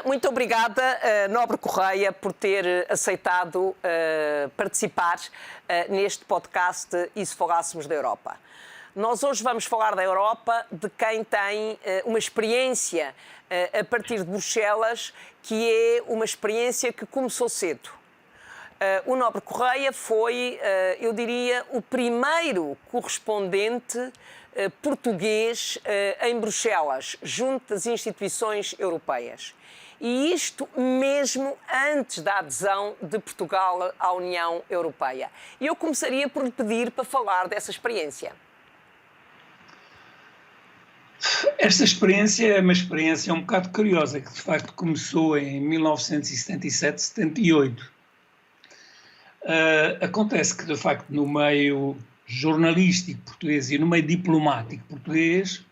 Muito obrigada, Nobre Correia, por ter aceitado participar neste podcast E se Falássemos da Europa. Nós hoje vamos falar da Europa, de quem tem uma experiência a partir de Bruxelas, que é uma experiência que começou cedo. O Nobre Correia foi, eu diria, o primeiro correspondente português em Bruxelas, junto das instituições europeias. E isto mesmo antes da adesão de Portugal à União Europeia. E eu começaria por lhe pedir para falar dessa experiência. Esta experiência é uma experiência um bocado curiosa, que de facto começou em 1977, 78. Acontece que, de facto, no meio jornalístico português e no meio diplomático português,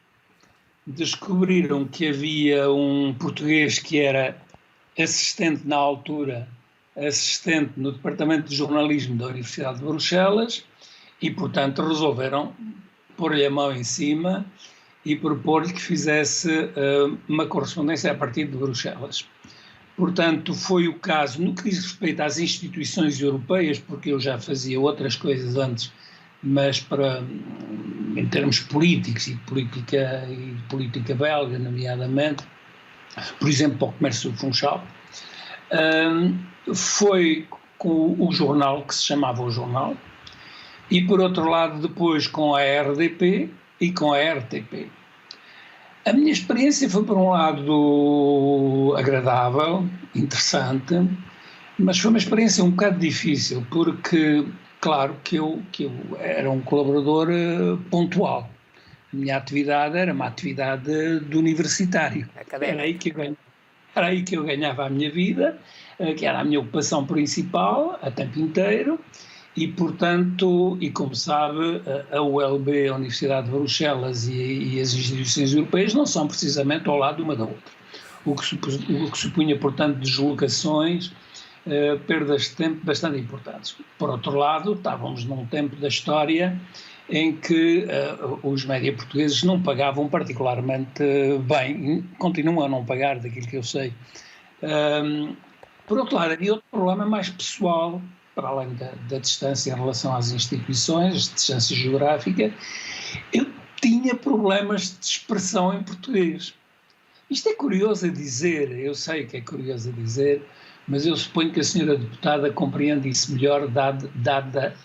descobriram que havia um português que era assistente na altura, assistente no Departamento de Jornalismo da Universidade de Bruxelas e, portanto, resolveram pôr-lhe a mão em cima e propor-lhe que fizesse uma correspondência a partir de Bruxelas. Portanto, foi o caso, no que diz respeito às instituições europeias, porque eu já fazia outras coisas antes, mas em termos políticos e política belga, nomeadamente, por exemplo, para o comércio funchal, foi com o jornal, que se chamava O Jornal, e por outro lado depois com a RDP e com a RTP. A minha experiência foi, por um lado, agradável, interessante, mas foi uma experiência um bocado difícil, porque, claro, que eu era um colaborador pontual. A minha atividade era uma atividade de universitário. Era aí que eu ganhava a minha vida, que era a minha ocupação principal, a tempo inteiro. E, portanto, e como sabe, a ULB, a Universidade de Bruxelas e as instituições europeias não são precisamente ao lado uma da outra. O que supunha, portanto, deslocações, perdas de tempo bastante importantes. Por outro lado, estávamos num tempo da história em que os média portugueses não pagavam particularmente bem, continuam a não pagar, daquilo que eu sei. Por outro lado, havia outro problema mais pessoal, para além da distância em relação às instituições, distância geográfica. Eu tinha problemas de expressão em português. Isto é curioso a dizer, eu sei que é curioso a dizer, mas eu suponho que a senhora deputada compreende isso melhor, dada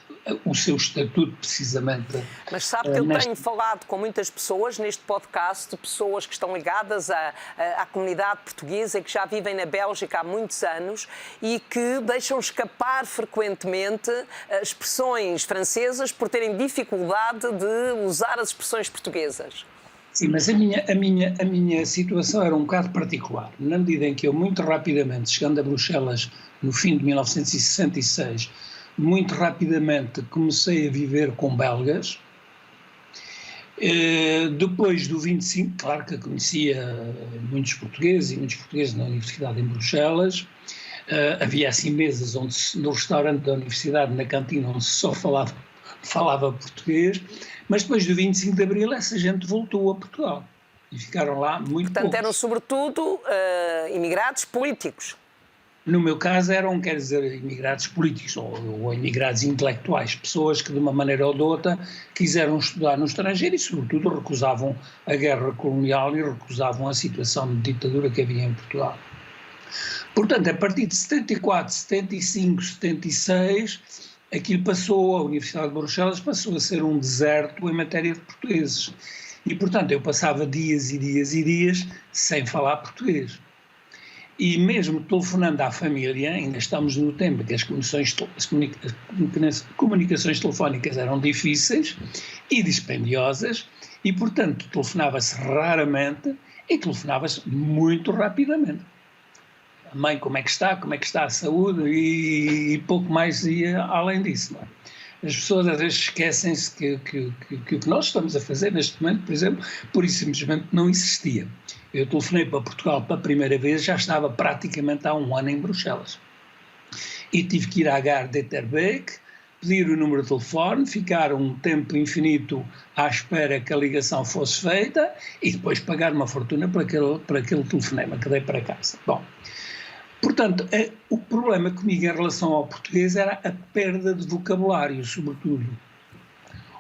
o seu estatuto, precisamente. Mas sabe que eu tenho falado com muitas pessoas neste podcast, pessoas que estão ligadas à comunidade portuguesa e que já vivem na Bélgica há muitos anos e que deixam escapar frequentemente expressões francesas por terem dificuldade de usar as expressões portuguesas. Sim, mas a minha situação era um bocado particular, na medida em que eu muito rapidamente, chegando a Bruxelas no fim de 1966, muito rapidamente comecei a viver com belgas. Depois do 25, claro que conhecia muitos portugueses na Universidade em Bruxelas. Havia assim mesas onde, no restaurante da Universidade, na cantina, onde se só falava português, mas depois do 25 de Abril essa gente voltou a Portugal e ficaram lá muito poucos. Portanto, eram sobretudo imigrados políticos. No meu caso eram, quer dizer, imigrados políticos ou imigrados intelectuais, pessoas que de uma maneira ou de outra quiseram estudar no estrangeiro e sobretudo recusavam a guerra colonial e recusavam a situação de ditadura que havia em Portugal. Portanto, a partir de 74, 75, 76, aquilo passou, a Universidade de Bruxelas passou a ser um deserto em matéria de portugueses. E, portanto, eu passava dias e dias e dias sem falar português. E mesmo telefonando à família, ainda estamos no tempo que as comunicações telefónicas eram difíceis e dispendiosas e, portanto, telefonava-se raramente e telefonava-se muito rapidamente. A mãe, como é que está a saúde e pouco mais ia além disso. Não é? As pessoas às vezes esquecem-se que o que nós estamos a fazer neste momento, por exemplo, pura e simplesmente não existia. Eu telefonei para Portugal pela primeira vez, já estava praticamente há um ano em Bruxelas. E tive que ir à Gare d'Etterbeek pedir o número de telefone, ficar um tempo infinito à espera que a ligação fosse feita e depois pagar uma fortuna por aquele telefonema que dei para casa. Bom, portanto, o problema comigo em relação ao português era a perda de vocabulário, sobretudo,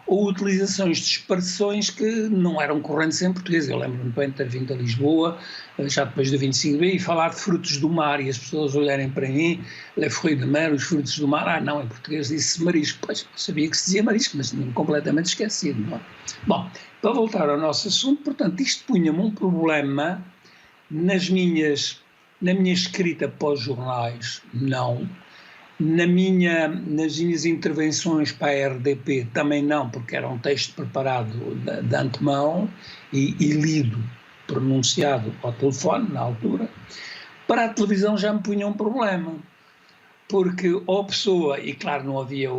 ou utilizações de expressões que não eram correntes em português. Eu lembro-me bem de ter vindo a Lisboa, já depois do 25B, e falar de frutos do mar, e as pessoas olharem para mim, les fruits de mer, os frutos do mar, não, em português disse marisco. Pois, eu sabia que se dizia marisco, mas tinha completamente esquecido. Não é? Bom, para voltar ao nosso assunto, portanto, isto punha-me um problema na minha escrita pós-jornais, não. Nas minhas intervenções para a RDP também não, porque era um texto preparado de antemão e lido, pronunciado ao telefone na altura. Para a televisão já me punha um problema, porque a pessoa, e claro não havia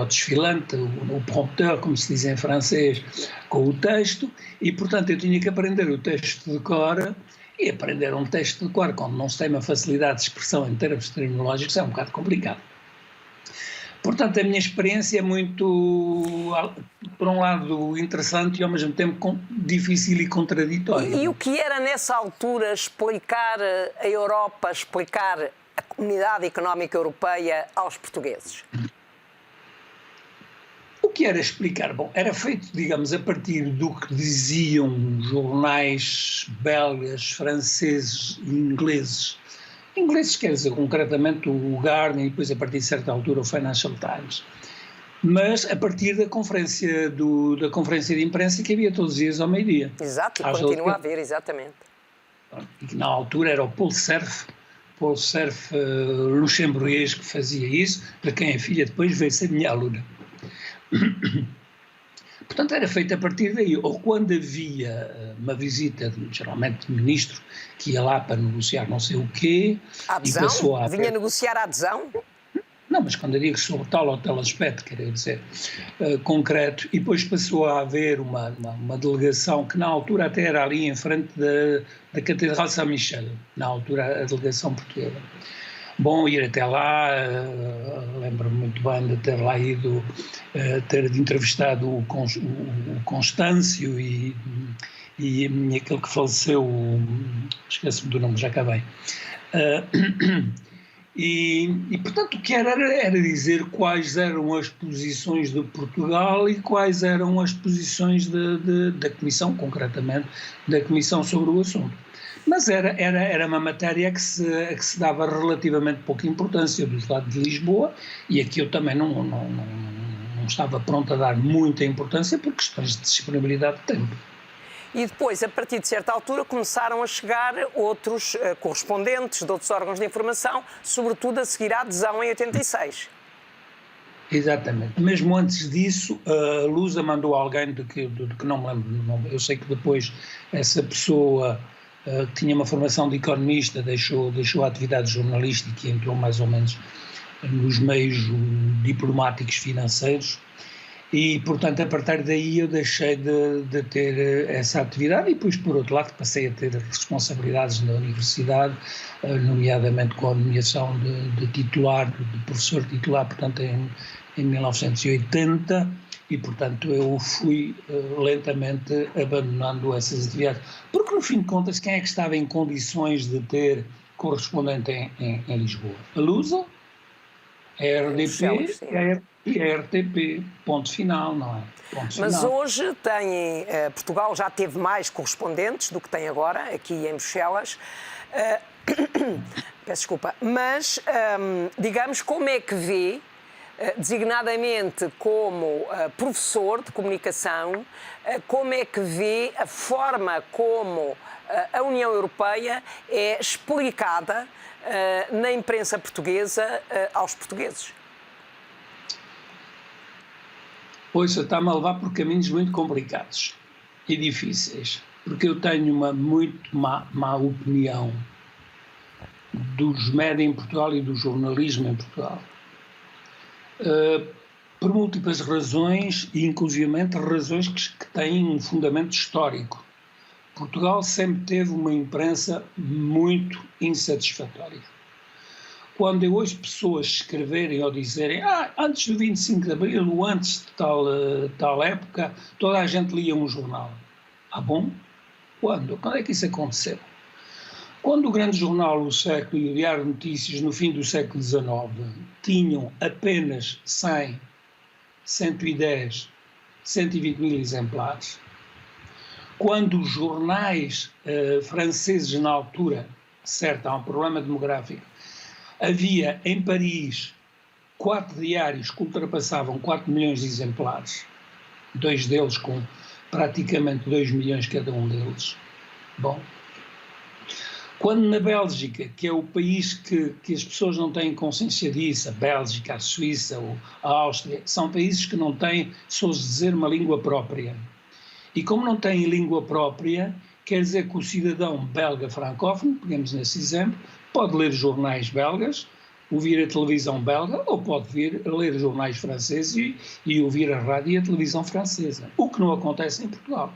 o desfilante, o prompteur, como se diz em francês, com o texto, e portanto eu tinha que aprender o texto de cor. E aprender um texto de cor, quando não se tem uma facilidade de expressão em termos terminológicos, é um bocado complicado. Portanto, a minha experiência é muito, por um lado, interessante e ao mesmo tempo difícil e contraditória. E o que era nessa altura explicar a Europa, explicar a Comunidade Económica Europeia aos portugueses? O que era explicar? Bom, era feito, digamos, a partir do que diziam jornais belgas, franceses e ingleses. Ingleses, quer dizer, concretamente o Guardian e depois, a partir de certa altura, o Financial Times. Mas a partir da conferência de imprensa que havia todos os dias ao meio-dia. Exato, e continua a haver, exatamente. E que na altura era o Paul Cerf luxemburguês que fazia isso, para quem a filha depois veio ser minha aluna. Portanto, era feito a partir daí, ou quando havia uma visita, geralmente de ministro, que ia lá para negociar não sei o quê. A adesão? Vinha negociar a adesão? Não, mas quando eu digo sobre tal ou tal aspecto, quer dizer, concreto, e depois passou a haver uma delegação que na altura até era ali em frente da Catedral São Michel, na altura a delegação portuguesa. Bom, ir até lá, lembro-me muito bem de ter lá ido, ter entrevistado o Constâncio e aquele que faleceu, esqueço-me do nome, já acabei. E portanto, o que era dizer quais eram as posições de Portugal e quais eram as posições da Comissão, concretamente, da Comissão sobre o assunto. Mas era uma matéria que se dava relativamente pouca importância do lado de Lisboa, e aqui eu também não estava pronto a dar muita importância por questões de disponibilidade de tempo. E depois, a partir de certa altura, começaram a chegar outros correspondentes de outros órgãos de informação, sobretudo a seguir à adesão em 86. Exatamente. Mesmo antes disso, a Lusa mandou alguém de que não me lembro do nome. Eu sei que depois essa pessoa tinha uma formação de economista, deixou a atividade jornalística e entrou mais ou menos nos meios diplomáticos financeiros e, portanto, a partir daí eu deixei de ter essa atividade e depois, por outro lado, passei a ter responsabilidades na universidade, nomeadamente com a nomeação de titular, de professor titular, portanto, em 1980, e, portanto, eu fui lentamente abandonando essas atividades. Porque, no fim de contas, quem é que estava em condições de ter correspondente em Lisboa? A Lusa, a RDP e a RTP. Ponto final, não é? Ponto final. Mas hoje Portugal já teve mais correspondentes do que tem agora, aqui em Bruxelas. Peço desculpa. Mas, digamos, como é que vê, designadamente como professor de comunicação, como é que vê a forma como a União Europeia é explicada na imprensa portuguesa aos portugueses? Pois, está-me a levar por caminhos muito complicados e difíceis, porque eu tenho uma muito má opinião dos média em Portugal e do jornalismo em Portugal. Por múltiplas razões, e inclusivamente razões que têm um fundamento histórico. Portugal sempre teve uma imprensa muito insatisfatória. quando eu ouço pessoas escreverem ou dizerem antes do 25 de Abril ou antes de tal época, toda a gente lia um jornal. Bom? Quando? Quando é que isso aconteceu? Quando o grande jornal O Século e o Diário de Notícias, no fim do século XIX, tinham apenas 100, 110, 120 mil exemplares, quando os jornais franceses na altura, certo, há um problema demográfico, havia em Paris 4 diários que ultrapassavam 4 milhões de exemplares, 2 deles com praticamente 2 milhões cada um deles. Bom, quando na Bélgica, que é o país que as pessoas não têm consciência disso, a Bélgica, a Suíça, a Áustria, são países que não têm, se ouse dizer, uma língua própria. E como não têm língua própria, quer dizer que o cidadão belga francófono, pegamos nesse exemplo, pode ler jornais belgas, ouvir a televisão belga, ou pode ler jornais franceses e ouvir a rádio e a televisão francesa. O que não acontece em Portugal.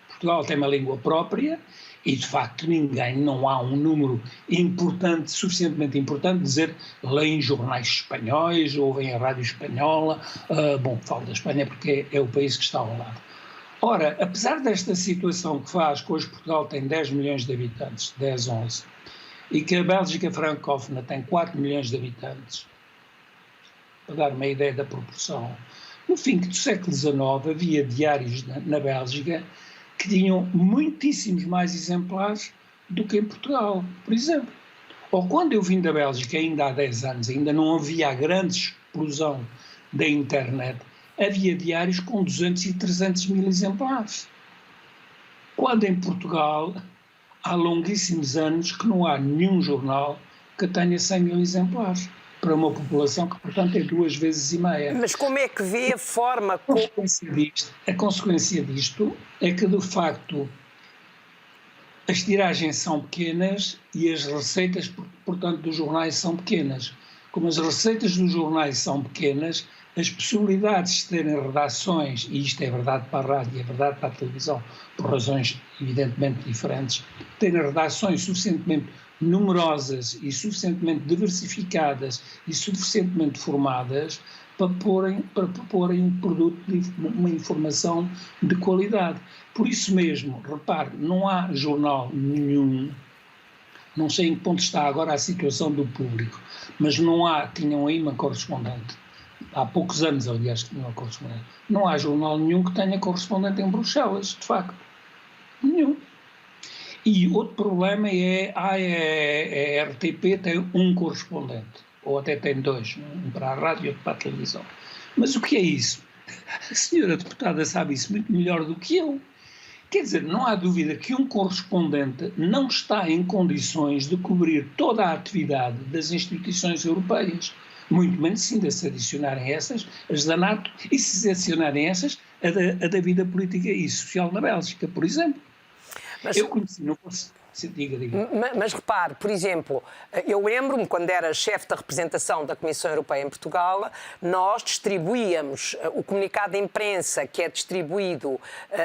Portugal tem uma língua própria e, de facto, não há um número importante, suficientemente importante, de dizer leem jornais espanhóis, ouvem a rádio espanhola. Falo da Espanha porque é o país que está ao lado. Ora, apesar desta situação que faz que hoje Portugal tem 10 milhões de habitantes, 10, 11, e que a Bélgica francófona tem 4 milhões de habitantes, para dar uma ideia da proporção, no fim do século XIX havia diários na Bélgica que tinham muitíssimos mais exemplares do que em Portugal, por exemplo. Ou quando eu vim da Bélgica, ainda há 10 anos, ainda não havia a grande explosão da internet, havia diários com 200 e 300 mil exemplares. Quando em Portugal há longuíssimos anos que não há nenhum jornal que tenha 100 mil exemplares, para uma população que, portanto, é 2,5 vezes. Mas como é que vê a forma... A consequência disto é que, de facto, as tiragens são pequenas e as receitas, portanto, dos jornais são pequenas. Como as receitas dos jornais são pequenas, as possibilidades de terem redações, e isto é verdade para a rádio e é verdade para a televisão, por razões evidentemente diferentes, terem redações suficientemente numerosas e suficientemente diversificadas e suficientemente formadas para proporem um produto, uma informação de qualidade. Por isso mesmo, repare, não há jornal nenhum, não sei em que ponto está agora a situação do público, mas tinham aí uma correspondente. Há poucos anos, aliás, que tinham uma correspondente. Não há jornal nenhum que tenha correspondente em Bruxelas, de facto. Nenhum. E outro problema é a RTP tem um correspondente, ou até tem 2, um para a rádio e outro para a televisão. Mas o que é isso? A senhora deputada sabe isso muito melhor do que eu. Quer dizer, não há dúvida que um correspondente não está em condições de cobrir toda a atividade das instituições europeias. Muito menos se ainda se adicionarem essas, as da NATO, e se adicionarem essas, a da vida política e social na Bélgica, por exemplo. Mas, eu conheci, não posso... Diga. Mas repare, por exemplo, eu lembro-me quando era chefe da representação da Comissão Europeia em Portugal, nós distribuíamos o comunicado de imprensa que é distribuído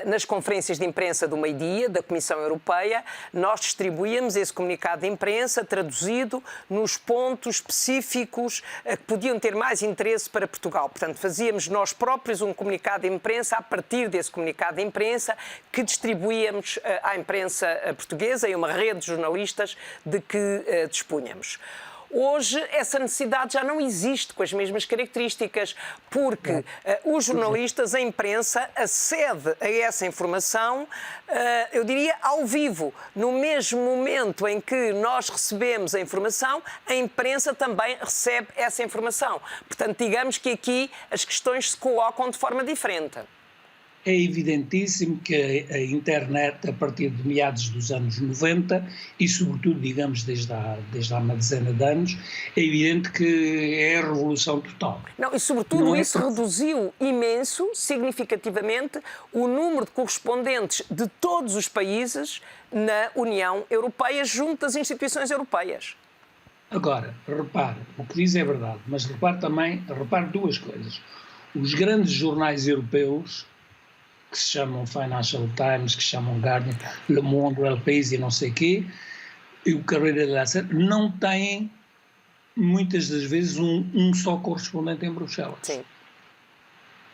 nas conferências de imprensa do meio-dia da Comissão Europeia, nós distribuíamos esse comunicado de imprensa traduzido nos pontos específicos que podiam ter mais interesse para Portugal. Portanto, fazíamos nós próprios um comunicado de imprensa a partir desse comunicado de imprensa que distribuíamos à imprensa portuguesa e uma rede de jornalistas de que dispunhamos. Hoje essa necessidade já não existe com as mesmas características, porque os jornalistas, a imprensa, acede a essa informação, eu diria, ao vivo. No mesmo momento em que nós recebemos a informação, a imprensa também recebe essa informação. Portanto, digamos que aqui as questões se colocam de forma diferente. É evidentíssimo que a internet, a partir de meados dos anos 90, e sobretudo, digamos, desde há uma dezena de anos, é evidente que é a revolução total. Não, e sobretudo isso reduziu imenso, significativamente, o número de correspondentes de todos os países na União Europeia junto das instituições europeias. Agora, repare, o que diz é verdade, mas repare duas coisas. Os grandes jornais europeus, que se chamam Financial Times, que se chamam Guardian, Le Monde, El País e não sei o quê, e o Corriere della Sera, não têm muitas das vezes, um só correspondente em Bruxelas. Sim.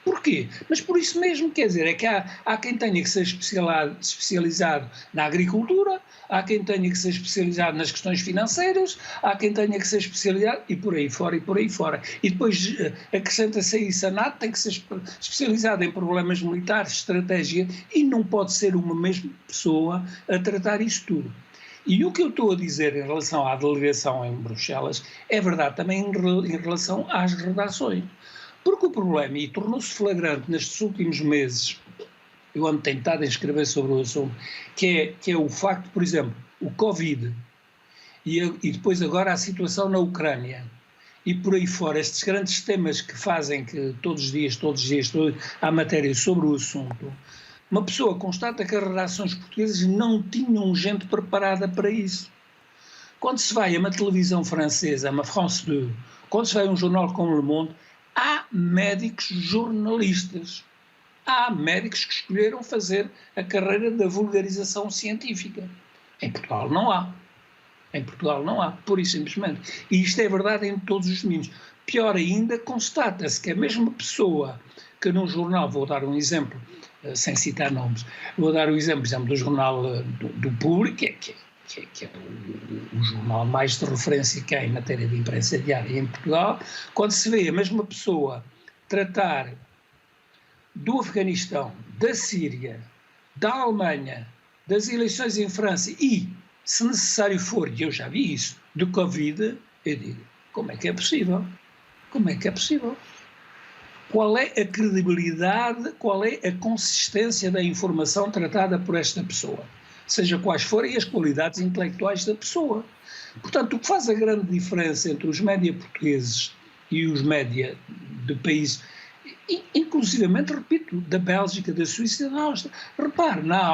Porquê? Mas por isso mesmo, quer dizer, é que há quem tenha que ser especializado na agricultura, há quem tenha que ser especializado nas questões financeiras, há quem tenha que ser especializado e por aí fora, e por aí fora. E depois acrescenta-se a isso a NATO, tem que ser especializado em problemas militares, estratégia, e não pode ser uma mesma pessoa a tratar isso tudo. E o que eu estou a dizer em relação à delegação em Bruxelas é verdade também em relação às redações. Porque o problema, e tornou-se flagrante nestes últimos meses, eu ando tentado em escrever sobre o assunto, que é o facto, por exemplo, o Covid, e depois agora a situação na Ucrânia, e por aí fora, estes grandes temas que fazem que todos os dias há matéria sobre o assunto, uma pessoa constata que as redações portuguesas não tinham gente preparada para isso. Quando se vai a uma televisão francesa, a uma France 2, quando se vai a um jornal como Le Monde, há médicos jornalistas, há médicos que escolheram fazer a carreira da vulgarização científica. Em Portugal não há. Em Portugal não há, pura e simplesmente. E isto é verdade em todos os domínios. Pior ainda, constata-se que a mesma pessoa que num jornal, vou dar um exemplo, sem citar nomes, vou dar o exemplo, por exemplo, do jornal do Público, que é o jornal mais de referência que há em matéria de imprensa diária em Portugal, quando se vê a mesma pessoa tratar do Afeganistão, da Síria, da Alemanha, das eleições em França e, se necessário for, e eu já vi isso, do Covid, eu digo, como é que é possível? Como é que é possível? Qual é a credibilidade, qual é a consistência da informação tratada por esta pessoa? Seja quais forem as qualidades intelectuais da pessoa. Portanto, o que faz a grande diferença entre os média portugueses e os média de países, inclusivamente, repito, da Bélgica, da Suíça e da Áustria. Repare, na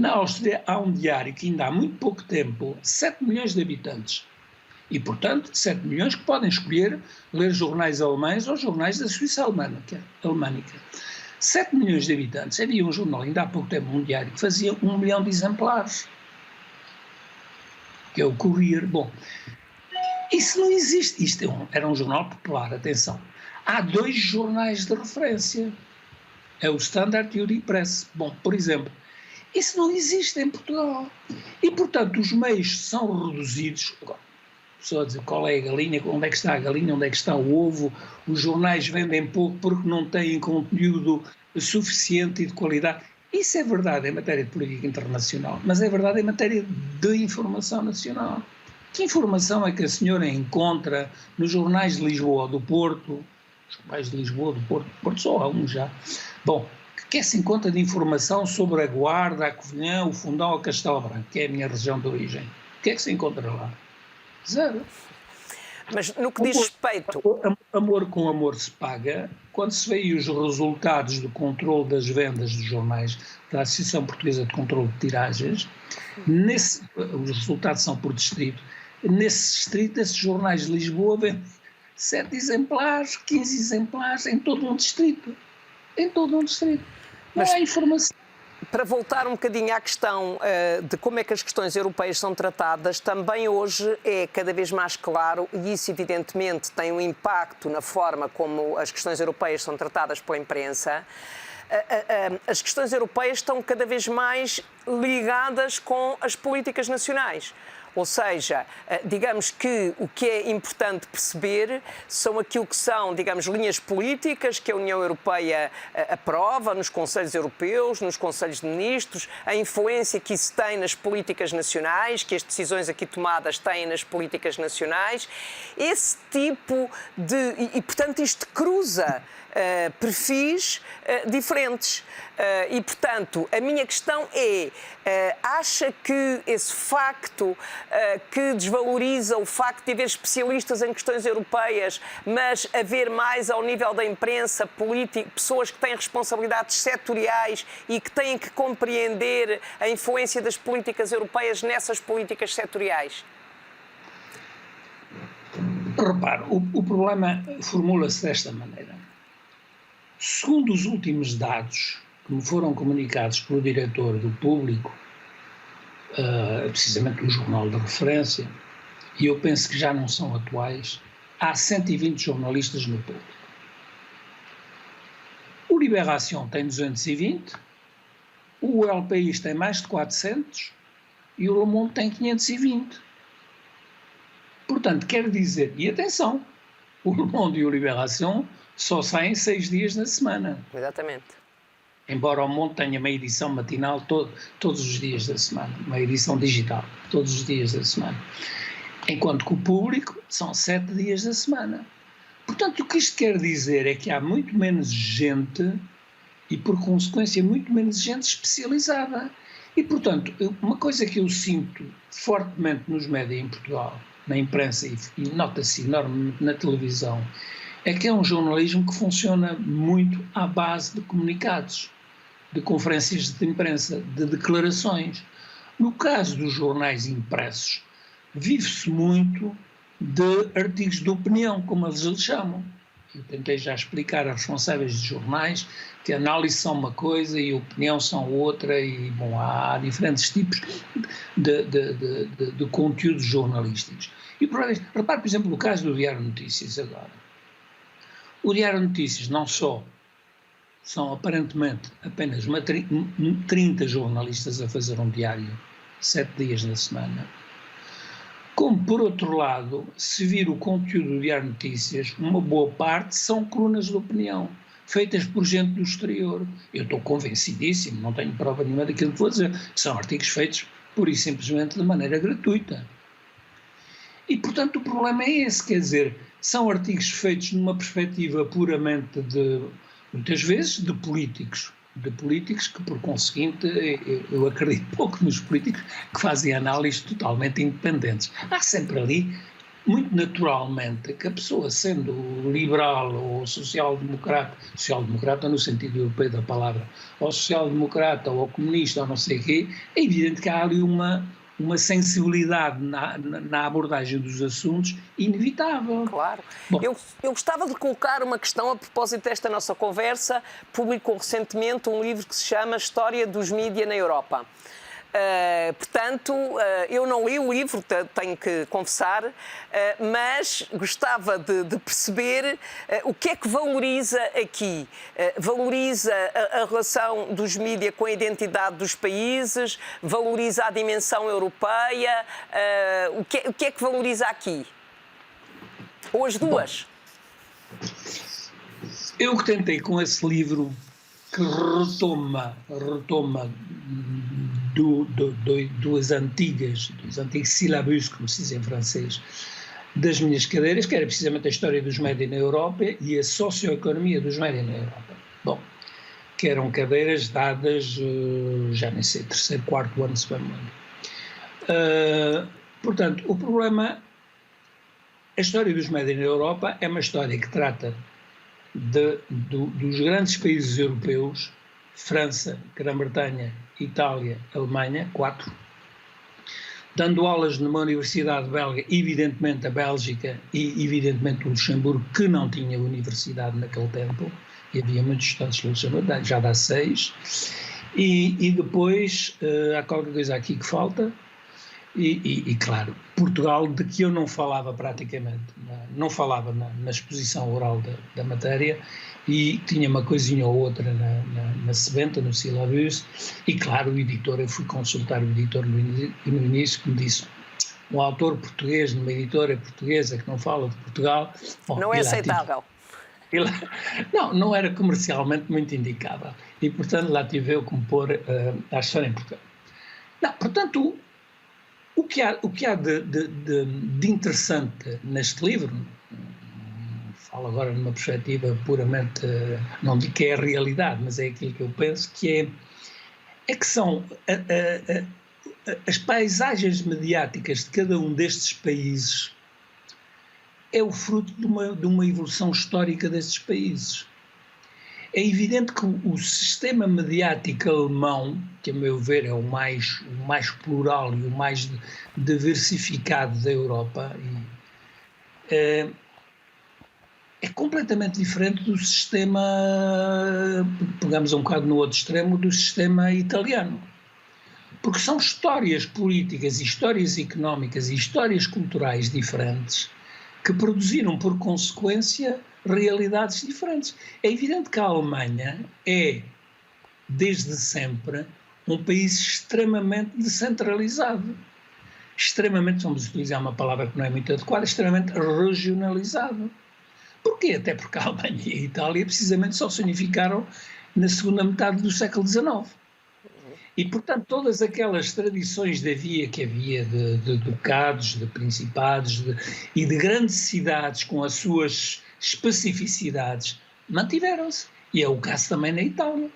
Áustria há um diário que ainda há muito pouco tempo, 7 milhões de habitantes, e, portanto, 7 milhões que podem escolher ler jornais alemães ou jornais da Suíça alemânica. 7 milhões de habitantes. Havia um jornal, ainda há pouco tempo, um diário, que fazia 1 milhão de exemplares, que é o Courier. Bom, isso não existe. Isto era um jornal popular, atenção. Há 2 jornais de referência. É o Standard e o Die Presse. Bom, por exemplo, isso não existe em Portugal. E, portanto, os meios são reduzidos. Agora, a pessoa diz qual é a galinha, onde é que está a galinha, onde é que está o ovo, os jornais vendem pouco porque não têm conteúdo suficiente e de qualidade. Isso é verdade em matéria de política internacional, mas é verdade em matéria de informação nacional. Que informação é que a senhora encontra nos jornais de Lisboa ou do Porto, os jornais de Lisboa, do Porto só há um já, bom, que se encontra de informação sobre a Guarda, a Covilhã, o Fundão, a Castelo Branco, que é a minha região de origem? O que é que se encontra lá? Zero. Mas no que diz respeito... Amor com amor se paga. Quando se vê os resultados do controle das vendas dos jornais da Associação Portuguesa de Controle de Tiragens, os resultados são por distrito. Nesse distrito, esses jornais de Lisboa vendem 7 exemplares, 15 exemplares em todo um distrito. Em todo um distrito. Não há informação. Para voltar um bocadinho à questão de como é que as questões europeias são tratadas, também hoje é cada vez mais claro, e isso evidentemente tem um impacto na forma como as questões europeias são tratadas pela imprensa. As questões europeias estão cada vez mais ligadas com as políticas nacionais. Ou seja, digamos que o que é importante perceber são aquilo que são, digamos, linhas políticas que a União Europeia aprova nos Conselhos Europeus, nos Conselhos de Ministros, a influência que isso tem nas políticas nacionais, que as decisões aqui tomadas têm nas políticas nacionais. Esse tipo de... E portanto, isto cruza perfis diferentes. E, portanto, a minha questão é, acha que esse facto que desvaloriza o facto de haver especialistas em questões europeias, mas haver mais ao nível da imprensa, pessoas que têm responsabilidades setoriais e que têm que compreender a influência das políticas europeias nessas políticas setoriais? Repare, o problema formula-se desta maneira. Segundo os últimos dados que me foram comunicados pelo diretor do Público, precisamente no jornal de referência, e eu penso que já não são atuais, há 120 jornalistas no público. O Libération tem 220, o El País tem mais de 400 e o Le Monde tem 520. Portanto, quer dizer, e atenção, o Le Monde e o Libération só saem 6 dias na semana. Exatamente. Embora o Monde tenha uma edição matinal todos os dias da semana, uma edição digital, todos os dias da semana. Enquanto que o Público são 7 dias da semana. Portanto, o que isto quer dizer é que há muito menos gente e, por consequência, muito menos gente especializada. E, portanto, uma coisa que eu sinto fortemente nos médias em Portugal, na imprensa e nota-se enormemente na televisão, é que é um jornalismo que funciona muito à base de comunicados, de conferências de imprensa, de declarações. No caso dos jornais impressos, vive-se muito de artigos de opinião, como eles lhe chamam. Eu tentei já explicar aos responsáveis de jornais que a análise são uma coisa e a opinião são outra, e bom, há diferentes tipos de conteúdos jornalísticos. E repare, por exemplo, no caso do Diário de Notícias agora. O Diário de Notícias não só são aparentemente apenas 30 jornalistas a fazer um diário 7 dias na semana, como, por outro lado, se vir o conteúdo do Diário de Notícias, uma boa parte são colunas de opinião, feitas por gente do exterior. Eu estou convencidíssimo, não tenho prova nenhuma daquilo que vou dizer, são artigos feitos pura e simplesmente de maneira gratuita. E, portanto, o problema é esse, quer dizer, são artigos feitos numa perspectiva puramente muitas vezes, de políticos que, por conseguinte, eu acredito pouco nos políticos que fazem análises totalmente independentes. Há sempre ali, muito naturalmente, que a pessoa, sendo liberal ou social-democrata no sentido europeu da palavra, ou social-democrata ou comunista ou não sei o quê, é evidente que há ali uma sensibilidade na abordagem dos assuntos inevitável. Claro. Eu gostava de colocar uma questão a propósito desta nossa conversa. Publicou recentemente um livro que se chama História dos Mídia na Europa. Portanto, eu não li o livro, tenho que confessar, mas gostava de perceber o que é que valoriza aqui. Valoriza a relação dos mídias com a identidade dos países, valoriza a dimensão europeia, o que é que valoriza aqui? Ou as duas? Bom, eu que tentei com esse livro que retoma dos antigos sílabus, como se diz em francês, das minhas cadeiras, que era precisamente a história dos médias na Europa e a socioeconomia dos médias na Europa. Bom, que eram cadeiras dadas, já nem sei, 3º, 4º ano, se bem me lembro. Portanto, o problema, a história dos médias na Europa é uma história que trata dos grandes países europeus, França, Grã-Bretanha, Itália, Alemanha, 4, dando aulas numa universidade belga, evidentemente a Bélgica e evidentemente o Luxemburgo, que não tinha universidade naquele tempo, e havia muitos estudantes do Luxemburgo, já dá 6, e depois há qualquer coisa aqui que falta, e claro, Portugal, de que eu não falava praticamente, não falava na exposição oral da matéria, e tinha uma coisinha ou outra na sebenta, no sílabus, e claro, o editor, eu fui consultar o editor no início, que me disse, um autor português numa editora portuguesa que não fala de Portugal... Bom, não é aceitável. Não era comercialmente muito indicável, e portanto lá tive eu que me pôr à história em Portugal. Não, portanto, o que há de interessante neste livro, falo agora numa perspectiva puramente, não digo que é a realidade, mas é aquilo que eu penso, que é que são as paisagens mediáticas de cada um destes países é o fruto de uma evolução histórica destes países. É evidente que o sistema mediático alemão, que a meu ver é o mais plural e o mais diversificado da Europa, é completamente diferente do sistema, pegamos um bocado no outro extremo, do sistema italiano. Porque são histórias políticas, histórias económicas e histórias culturais diferentes que produziram, por consequência, realidades diferentes. É evidente que a Alemanha é, desde sempre, um país extremamente descentralizado. Extremamente, vamos utilizar uma palavra que não é muito adequada, extremamente regionalizado. Porquê? Até porque a Alemanha e a Itália precisamente só se unificaram na segunda metade do século XIX. E, portanto, todas aquelas tradições que havia de ducados, de principados e de grandes cidades com as suas especificidades, mantiveram-se. E é o caso também na Itália.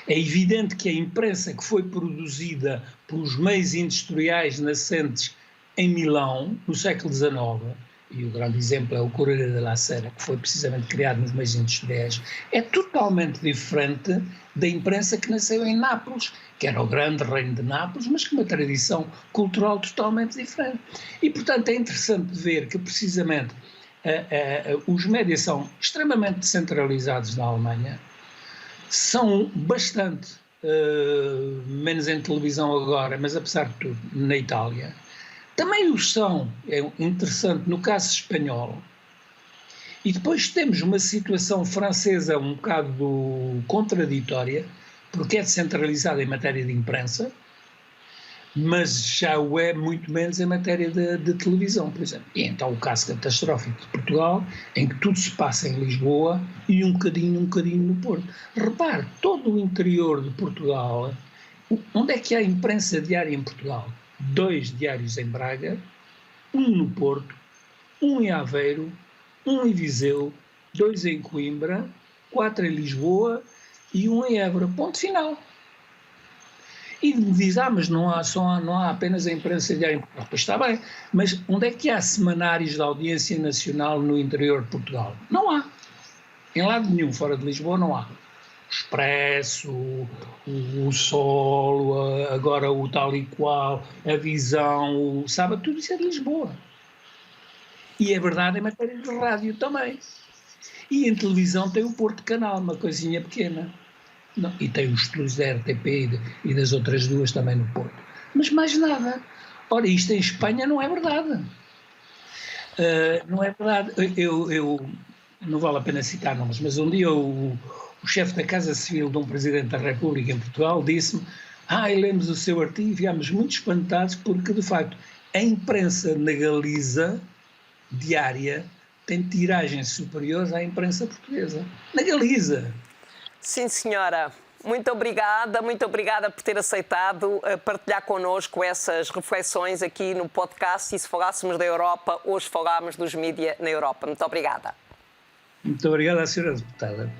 É evidente que a imprensa que foi produzida pelos meios industriais nascentes em Milão, no século XIX, e o grande exemplo é o Corriere della Sera, que foi precisamente criado nos meios industriais, é totalmente diferente da imprensa que nasceu em Nápoles, que era o grande reino de Nápoles, mas com uma tradição cultural totalmente diferente. E, portanto, é interessante ver que, precisamente, os médias são extremamente descentralizados na Alemanha, são bastante, menos em televisão agora, mas apesar de tudo, na Itália. Também o são, é interessante, no caso espanhol. E depois temos uma situação francesa um bocado contraditória, porque é descentralizada em matéria de imprensa, mas já o é muito menos em matéria de televisão, por exemplo. E então o caso catastrófico de Portugal, em que tudo se passa em Lisboa e um bocadinho no Porto. Repare, todo o interior de Portugal, onde é que há imprensa diária em Portugal? 2 diários em Braga, 1 no Porto, 1 em Aveiro, 1 em Viseu, 2 em Coimbra, 4 em Lisboa e 1 em Évora. Ponto final. E me diz, mas não há apenas a imprensa diária em Portugal. Pois está bem, mas onde é que há semanários de audiência nacional no interior de Portugal? Não há. Em lado nenhum, fora de Lisboa, não há. O Expresso, o Sol, agora o Tal e Qual, a Visão, o Sábado, tudo isso é de Lisboa. E é verdade em matéria de rádio também. E em televisão tem o Porto Canal, uma coisinha pequena. Não, e tem os estúdios da RTP e das outras duas também no Porto. Mas mais nada. Ora, isto em Espanha não é verdade. Não é verdade. Eu não vale a pena citar nomes, mas um dia o chefe da Casa Civil de um Presidente da República em Portugal disse-me: lemos o seu artigo e ficámos muito espantados porque, de facto, a imprensa na Galiza, diária, tem tiragens superiores à imprensa portuguesa. Na Galiza. Sim, senhora. Muito obrigada por ter aceitado partilhar connosco essas reflexões aqui no podcast. E se falássemos da Europa, hoje falámos dos mídia na Europa. Muito obrigada. Muito obrigada à senhora deputada.